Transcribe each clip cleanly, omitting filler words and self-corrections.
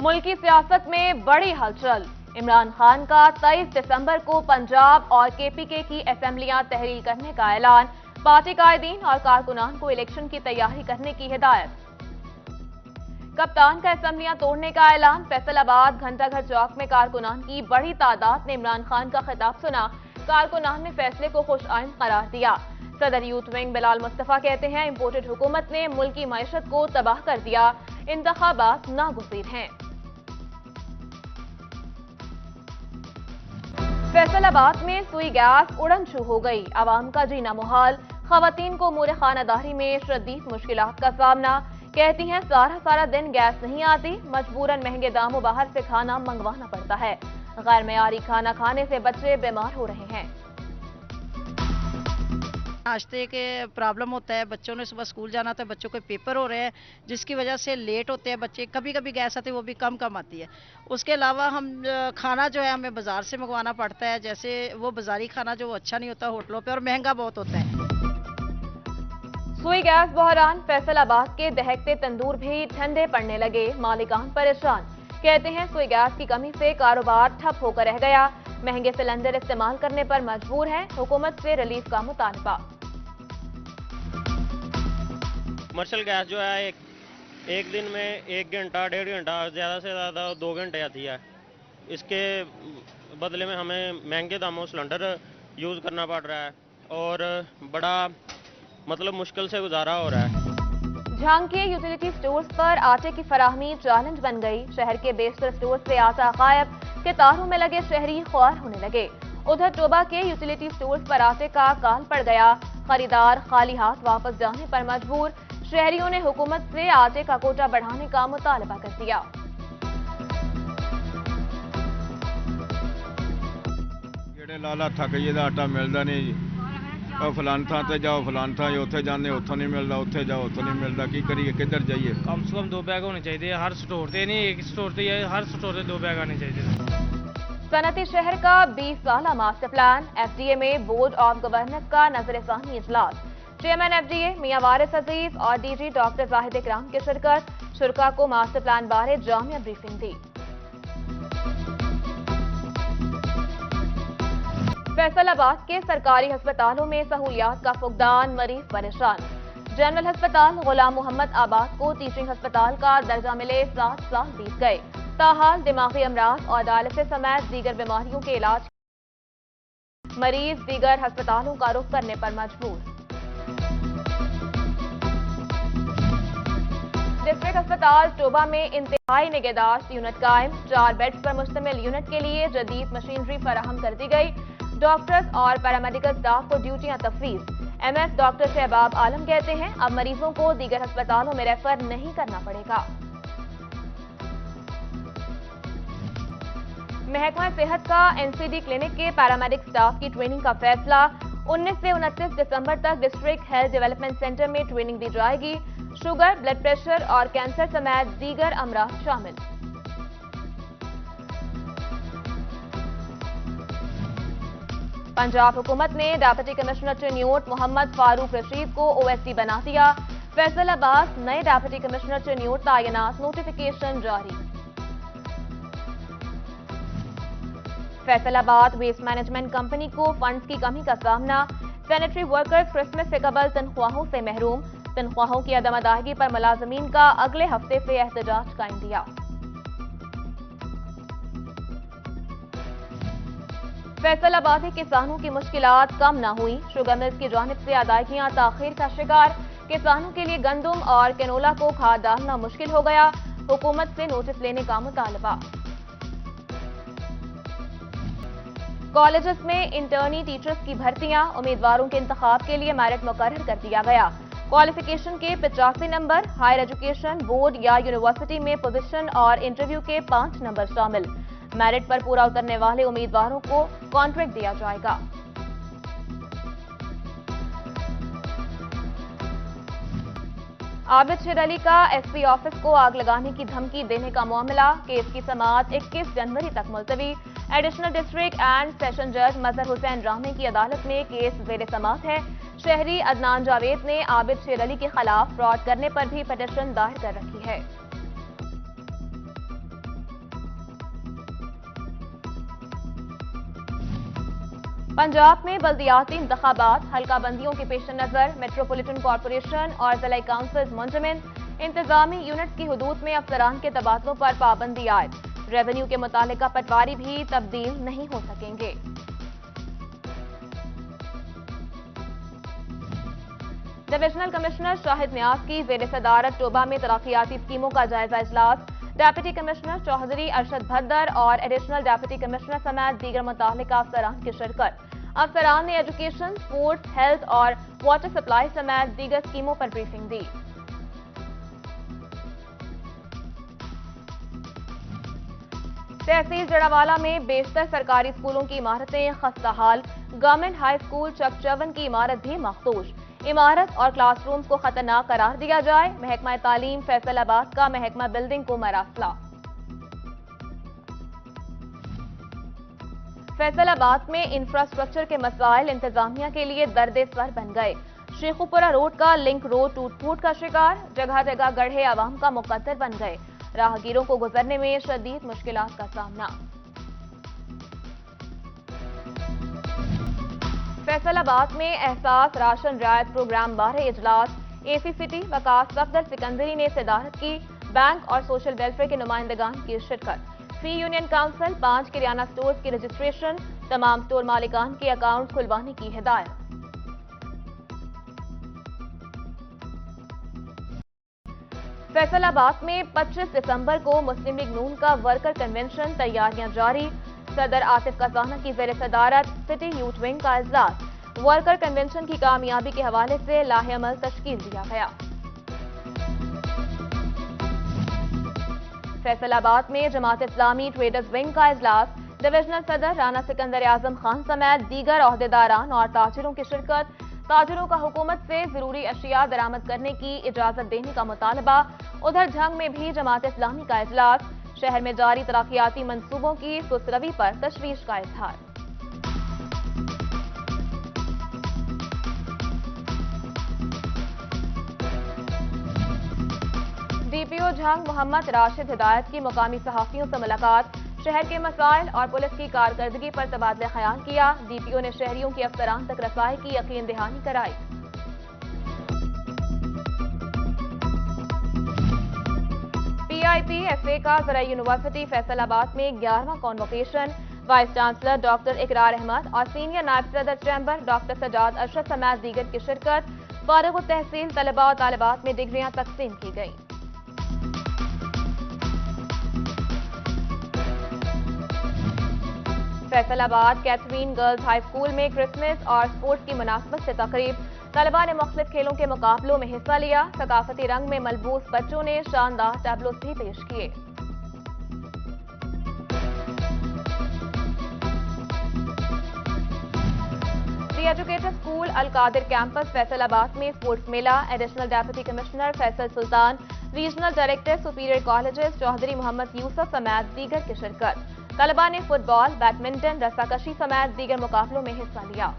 मुल्की सियासत में बड़ी हलचल। इमरान खान का 23 दिसंबर को पंजाब और केपीके की असेंबलियां तहरील करने का ऐलान। पार्टी कायदीन और कारकुनान को इलेक्शन की तैयारी करने की हिदायत। कप्तान का असेंबलियां तोड़ने का ऐलान। फैसलाबाद घंटाघर चौक में कारकुनान की बड़ी तादाद ने इमरान खान का खिताब सुना। कारकुनान ने फैसले को खुश आइंद करार दिया। सदर यूथ विंग बिलाल मुस्तफा कहते हैं, इंपोर्टेड हुकूमत ने मुल्क की मईशत को तबाह कर दिया, इंतखाबात नागुज़ीर हैं। फैसलाबाद में सुई गैस उड़न छू हो गई। आवाम का जीना मुहाल। खवातीन को उमूर खानादारी में शदीद मुश्किलात का सामना। कहती हैं, सारा दिन गैस नहीं आती, मजबूरन महंगे दामों बाहर से खाना मंगवाना पड़ता है। गैर मयारी खाना खाने से बच्चे बीमार हो रहे हैं। नाश्ते के प्रॉब्लम होता है, बच्चों ने सुबह स्कूल जाना था, बच्चों के पेपर हो रहे हैं जिसकी वजह से लेट होते हैं बच्चे। कभी कभी गैस आती है, वो भी कम आती है। उसके अलावा हम खाना जो है हमें बाजार से मंगवाना पड़ता है, जैसे वो बाजारी खाना जो अच्छा नहीं होता होटलों पे, और महंगा बहुत होता है। सुई गैस बहरान। फैसलाबाद के दहकते तंदूर भी ठंडे पड़ने लगे। मालिकान परेशान। कहते हैं, सुई गैस की कमी से कारोबार ठप होकर रह गया। महंगे सिलेंडर इस्तेमाल करने पर मजबूर हैं। हुकूमत से रिलीफ का मुतालबा। कमर्शियल गैस जो है एक दिन में 1 घंटा 1.5 घंटा ज़्यादा से ज़्यादा 2 घंटे आती है। इसके बदले में हमें महंगे दामों सिलेंडर यूज़ करना पड़ रहा है और बड़ा मुश्किल से गुजारा हो रहा है। झांकी यूटिलिटी स्टोर्स पर आटे की फराहमी चैलेंज बन गई। शहर के बेशतर स्टोर से आटा गायब। कतारों में लगे शहरी ख्वार होने लगे। उधर टोबा के यूटिलिटी स्टोर्स पर आटे का काल पड़ गया। खरीदार खाली हाथ वापस जाने पर मजबूर। शहरियों ने हुकूमत से आटे का कोटा बढ़ाने का मुतालबा कर दिया। लाला थक जाइए, आटा मिलता नहीं। फलान थां ते जाओ, फलान थां उत्थे जाने, उत्थों नहीं मिलता, उत्थे जाओ, उत्थों नहीं मिलता। की करिए, किधर जाइए? कम से कम 2 बैग होने चाहिए हर स्टोर से, नहीं एक स्टोर से, हर स्टोर से 2 बैग आने चाहिए। सनती शहर का 20 साला मास्टर प्लान। एफडीए में बोर्ड ऑफ गवर्नर का नजरसानी इजलास। चेयरमैन एफडीए मियां वारिस अजीज और डीजी डॉक्टर जाहिद इकराम की शिरकत। शुरका को मास्टर प्लान बारे जामिया ब्रीफिंग दी। फैसलाबाद के सरकारी अस्पतालों में सहूलियात का फुकदान। मरीज परेशान। जनरल अस्पताल गुलाम मोहम्मद आबाद को टीचिंग अस्पताल का दर्जा मिले 7 साल बीत गए। ताहाल दिमागी अमराज और डायलिसिस समेत दीगर बीमारियों के इलाज मरीज दीगर अस्पतालों का रुख करने पर मजबूर। डिस्ट्रिक्ट अस्पताल टोबा में इंतहाई निगहदाश्त यूनिट कायम। 4 बेड्स पर मुश्तमिल यूनिट के लिए जदीद मशीनरी फराहम कर दी गई। डॉक्टर्स और पैरामेडिकल स्टाफ को ड्यूटियां तफवीज। एमएस डॉक्टर शहबाब आलम कहते हैं, अब मरीजों को दीगर अस्पतालों में रेफर नहीं करना पड़ेगा। महकमा सेहत का एनसीडी क्लिनिक के पैरामेडिक स्टाफ की ट्रेनिंग का फैसला। 19 से 29 दिसंबर तक डिस्ट्रिक्ट हेल्थ डेवलपमेंट सेंटर में ट्रेनिंग दी जाएगी। शुगर, ब्लड प्रेशर और कैंसर समेत दीगर अमराज शामिल। पंजाब हुकूमत ने डेप्यूटी कमिश्नर टेन्योट मोहम्मद फारूक रशीद को ओएसडी बना दिया। फैसलाबाद नए डेप्यूटी कमिश्नर टेन्योट तैनात, नोटिफिकेशन जारी। फैसलाबाद वेस्ट मैनेजमेंट कंपनी को फंड्स की कमी का सामना। सैनिटरी वर्कर्स क्रिसमस से कबल तनख्वाहों से महरूम। तनख्वाहों की अदम अदायगी पर मुलाजमीन का अगले हफ्ते से एहतजाज का इंदिया। फैसलाबादी किसानों की मुश्किलात कम न हुई। शुगर मिल्स की जानिब से अदायगियां ताखीर का शिकार। किसानों के लिए गंदुम और कैनोला को खाद डालना मुश्किल हो गया। हुकूमत से नोटिस लेने का मुतालबा। कॉलेजेस में इंटर्नी टीचर्स की भर्तियां। उम्मीदवारों के इंतखाब के लिए मेरिट मुकर्रर कर दिया गया। क्वालिफिकेशन के 85 नंबर। हायर एजुकेशन बोर्ड या यूनिवर्सिटी में पोजीशन और इंटरव्यू के 5 नंबर शामिल। मेरिट पर पूरा उतरने वाले उम्मीदवारों को कॉन्ट्रैक्ट दिया जाएगा। आबिद शेर अली का एसपी ऑफिस को आग लगाने की धमकी देने का मामला। केस की समाअत 21 जनवरी तक मुलतवी। एडिशनल डिस्ट्रिक्ट एंड सेशन जज मजहर हुसैन रामे की अदालत में केस जेर समाअत है। शहरी अदनान जावेद ने आबिद शेर अली के खिलाफ फ्रॉड करने पर भी पिटीशन दायर कर रखी है। पंजाब में बल्दियाती इंतखाबात, हल्का बंदियों के पेश नज़र मेट्रोपॉलिटन कॉरपोरेशन और ज़िला काउंसिल मुंजमिन इंतजामी यूनिट की हदूद में अफसरान के तबादलों पर पाबंदी आयद। रेवेन्यू के मुतालिका पटवारी भी तब्दील नहीं हो सकेंगे। डिविजनल कमिश्नर शाहिद न्याज की ज़ेर सदारत टोबा में तरक्याती स्कीमों का जायजा इजलास। डेप्यूटी कमिश्नर चौधरी अरशद भद्दर और एडिशनल डेप्यूटी कमिश्नर समेत दीगर मुतालिका अफसरान की शिरकत। अफसरान ने एजुकेशन, स्पोर्ट्स, हेल्थ और वाटर सप्लाई समेत दीगर स्कीमों पर ब्रीफिंग दी। तहसील जड़ावाला में बेशतर सरकारी स्कूलों की इमारतें खस्ताहाल। गवर्नमेंट हाई स्कूल चकचवन की इमारत भी मखदूश। इमारत और क्लासरूम्स को खतरनाक करार दिया जाए। महकमा तालीम फैसलाबाद का महकमा बिल्डिंग को मरासला। फैसलाबाद में इंफ्रास्ट्रक्चर के मसाइल इंतजामिया के लिए दर्द सर बन गए। शेखुपुरा रोड का लिंक रोड टूट फूट का शिकार। जगह जगह गढ़े आवाम का मुकद्दर बन गए। राहगीरों को गुजरने में शदीद मुश्किलात का सामना। फैसलाबाद में एहसास राशन रियायत प्रोग्राम बारह इजलास। एसी सिटी वकास सफदर सिकंदरी ने सदारत की। बैंक और सोशल वेलफेयर के नुमाइंदगान की शिरकत। फ्री यूनियन काउंसिल 5 किराना स्टोर्स की रजिस्ट्रेशन। तमाम स्टोर मालिकान के अकाउंट खुलवाने की हिदायत। फैसलाबाद में 25 दिसंबर को मुस्लिम लीग नून का वर्कर कन्वेंशन, तैयारियां जारी। सदर आसिफ कसाना की ज़ेर सदारत सिटी यूथ विंग का इजलास। वर्कर कन्वेंशन की कामयाबी के हवाले से लाहेअमल तश्कील दिया गया। फैसलाबाद में जमात इस्लामी ट्रेडर्स विंग का इजलास। डिविजनल सदर राना सिकंदर आजम खान समेत दीगर ओहदेदारान और ताजिरों की शिरकत। ताजिरों का हुकूमत से जरूरी अशिया दरामद करने की इजाजत देने का मुतालबा। उधर झंग में भी जमात इस्लामी का इजलास। शहर में जारी तरक्याती मंसूबों की सुस्तरवी पर तशवीश का इजहार। डीपीओ झंग मोहम्मद राशिद हिदायत की मुकामी सहाफियों से मुलाकात। शहर के मसाइल और पुलिस की कारकर्दगी पर तबादला ख्याल किया। डीपीओ ने शहरियों की अफसरान तक रसाई की यकीन दहानी कराई। PIPFA का ज़रा यूनिवर्सिटी फैसलाबाद में 11वां कॉन्वोकेशन। वाइस चांसलर डॉक्टर इकरार अहमद और सीनियर नायब सदर चैम्बर डॉक्टर सजाद अरशद समेत दीगर की शिरकत। फारिग तहसील तलबा और तालिबात में डिग्रियां तकसीम की गई। Faisalabad Catherine girls high school में क्रिसमस और स्पोर्ट्स की मुनासबत से तकरीब। तलबा ने मुख्तलिफ खेलों के मुकाबलों में हिस्सा लिया। सकाफती रंग में मलबूस बच्चों ने शानदार टैबलोस भी पेश किए। The educator school Al Qadir campus Faisalabad में स्पोर्ट्स मेला। Additional deputy commissioner Faisal Sultan, regional director superior colleges Chaudhry Muhammad Yousuf समेत दीगर की शिरकत। तलबा ने फुटबॉल, बैडमिंटन, रस्साकशी समेत दीगर मुकाबलों में हिस्सा लिया।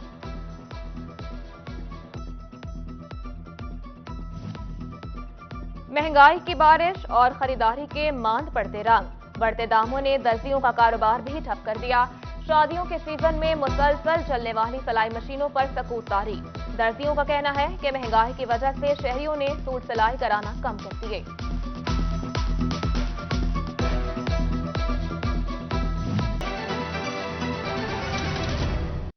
महंगाई की बारिश और खरीदारी के मांद पड़ते रंग। बढ़ते दामों ने दर्जियों का कारोबार भी ठप कर दिया। शादियों के सीजन में मुसलसल चलने वाली सिलाई मशीनों पर सकूत तारी। दर्जियों का कहना है कि महंगाई की वजह से शहरियों ने सूट सिलाई कराना कम कर दिए।